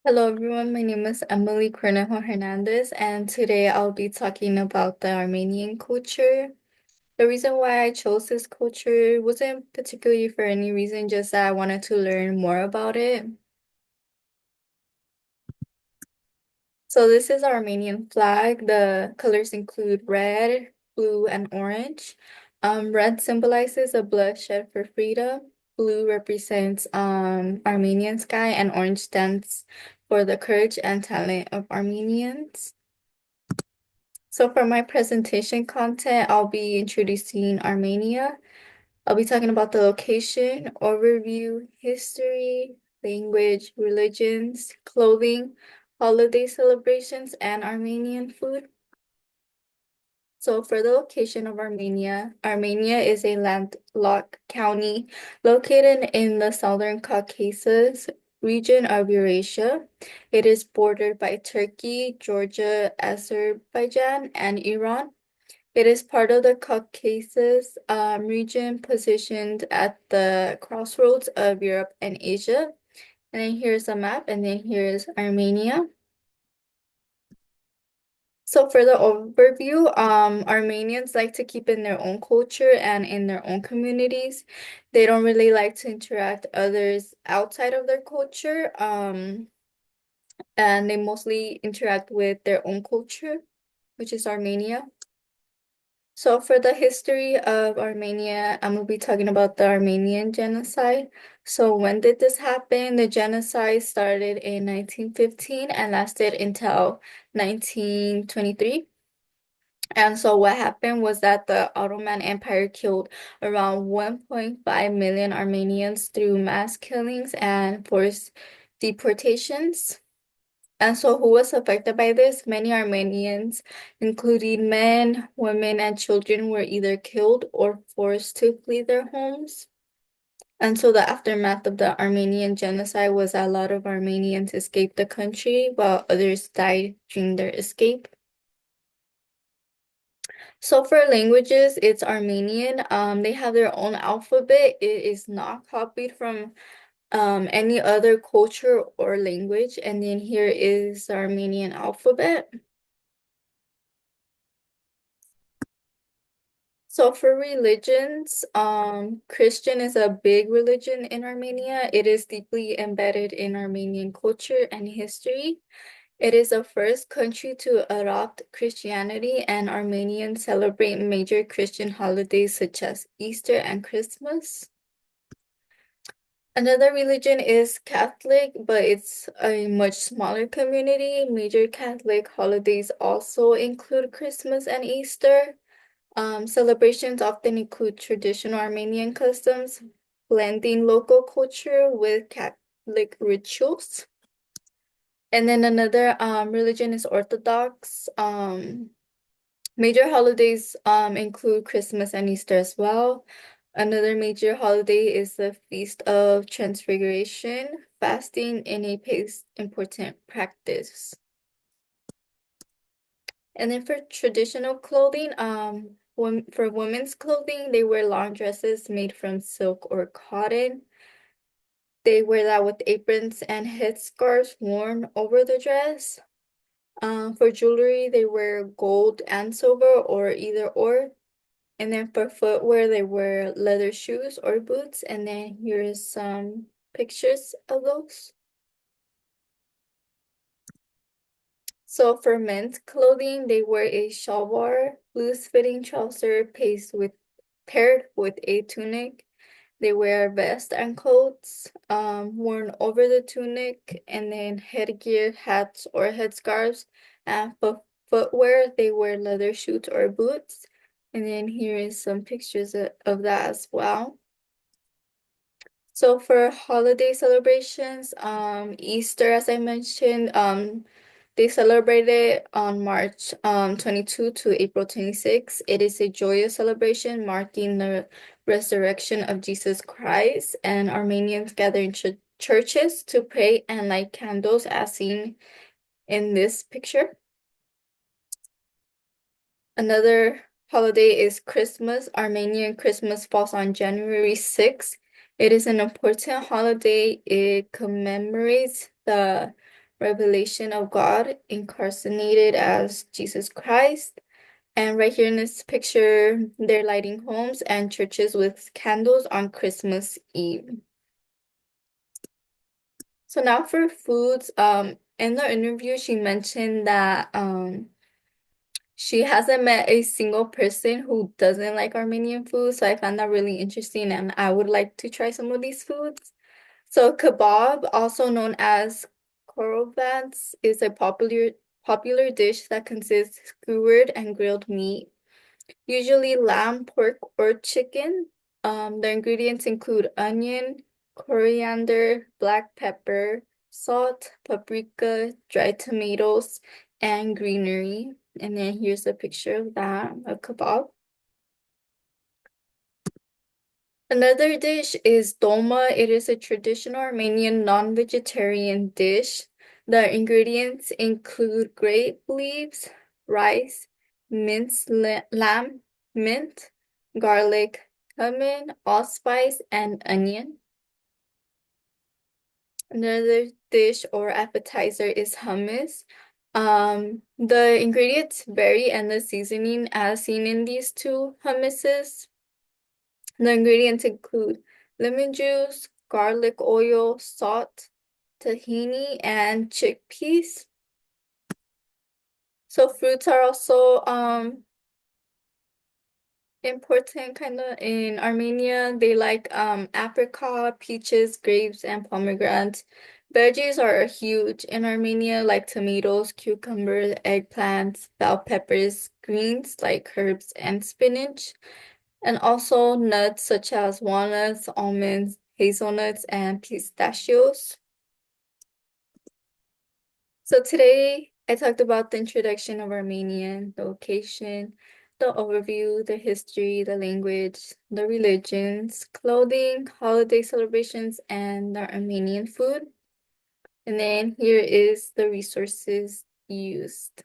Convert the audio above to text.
Hello everyone, my name is Emily Cornejo Hernandez, and today I'll be talking about the Armenian culture. The reason why I chose this culture wasn't particularly for any reason, just that I wanted to learn more about it. So this is our Armenian flag. The colors include red, blue, and orange. Red symbolizes the bloodshed for freedom. Blue represents Armenian sky, and orange stands for the courage and talent of Armenians. So for my presentation content, I'll be introducing Armenia. I'll be talking about the location, overview, history, language, religions, clothing, holiday celebrations, and Armenian food. So for the location of Armenia, Armenia is a landlocked county located in the Southern Caucasus region of Eurasia. It is bordered by Turkey, Georgia, Azerbaijan, and Iran. It is part of the Caucasus region positioned at the crossroads of Europe and Asia. And then here's a map, and then here's Armenia. So for the overview, Armenians like to keep in their own culture and in their own communities. They don't really like to interact others outside of their culture, and they mostly interact with their own culture, which is Armenia. So for the history of Armenia, I'm gonna be talking about the Armenian genocide. So when did this happen? The genocide started in 1915 and lasted until 1923. And so what happened was that the Ottoman Empire killed around 1.5 million Armenians through mass killings and forced deportations. And so who was affected by this? Many Armenians, including men, women, and children, were either killed or forced to flee their homes. And so the aftermath of the Armenian genocide was that a lot of Armenians escaped the country while others died during their escape. So for languages, it's Armenian. They have their own alphabet. It is not copied from any other culture or language. And then here is the Armenian alphabet. So for religions, Christian is a big religion in Armenia. It is deeply embedded in Armenian culture and history. It is the first country to adopt Christianity, and Armenians celebrate major Christian holidays such as Easter and Christmas. Another religion is Catholic, but it's a much smaller community. Major Catholic holidays also include Christmas and Easter. Celebrations often include traditional Armenian customs, blending local culture with Catholic rituals. And then another religion is Orthodox. Major holidays include Christmas and Easter as well. Another major holiday is the Feast of Transfiguration. Fasting in a pace important practice. And then for traditional clothing, for women's clothing, they wear long dresses made from silk or cotton. They wear that with aprons and headscarves worn over the dress. For jewelry, they wear gold and silver or either or. And then for footwear, they wear leather shoes or boots. And then here's some pictures of those. So for men's clothing, they wear a shalwar, loose-fitting trouser paired with a tunic. They wear vest and coats worn over the tunic, and then headgear, hats, or headscarves. And for footwear, they wear leather shoes or boots. And then here is some pictures of that as well. So for holiday celebrations, Easter, as I mentioned, they celebrate it on March 22 to April 26. It is a joyous celebration marking the resurrection of Jesus Christ, and Armenians gather in churches to pray and light candles as seen in this picture. Another holiday is Christmas. Armenian Christmas falls on January 6th. It is an important holiday. It commemorates the revelation of God incarnated as Jesus Christ. And right here in this picture, they're lighting homes and churches with candles on Christmas Eve. So now for foods, in the interview, she mentioned that she hasn't met a single person who doesn't like Armenian food. So I found that really interesting and I would like to try some of these foods. So kebab, also known as korobats, is a popular dish that consists skewered and grilled meat, usually lamb, pork, or chicken. The ingredients include onion, coriander, black pepper, salt, paprika, dried tomatoes, and greenery. And then here's a picture of that, a kebab. Another dish is dolma. It is a traditional Armenian non-vegetarian dish. The ingredients include grape leaves, rice, minced lamb, mint, garlic, cumin, allspice, and onion. Another dish or appetizer is hummus. The ingredients vary and the seasoning as seen in these two hummuses. The ingredients include lemon juice, garlic oil, salt, tahini, and chickpeas. So fruits are also important kind of in Armenia. They like apricot, peaches, grapes, and pomegranates. Veggies are huge in Armenia, like tomatoes, cucumbers, eggplants, bell peppers, greens like herbs and spinach. And also nuts such as walnuts, almonds, hazelnuts, and pistachios. So today I talked about the introduction of Armenian, the location, the overview, the history, the language, the religions, clothing, holiday celebrations, and the Armenian food. And then here is the resources used.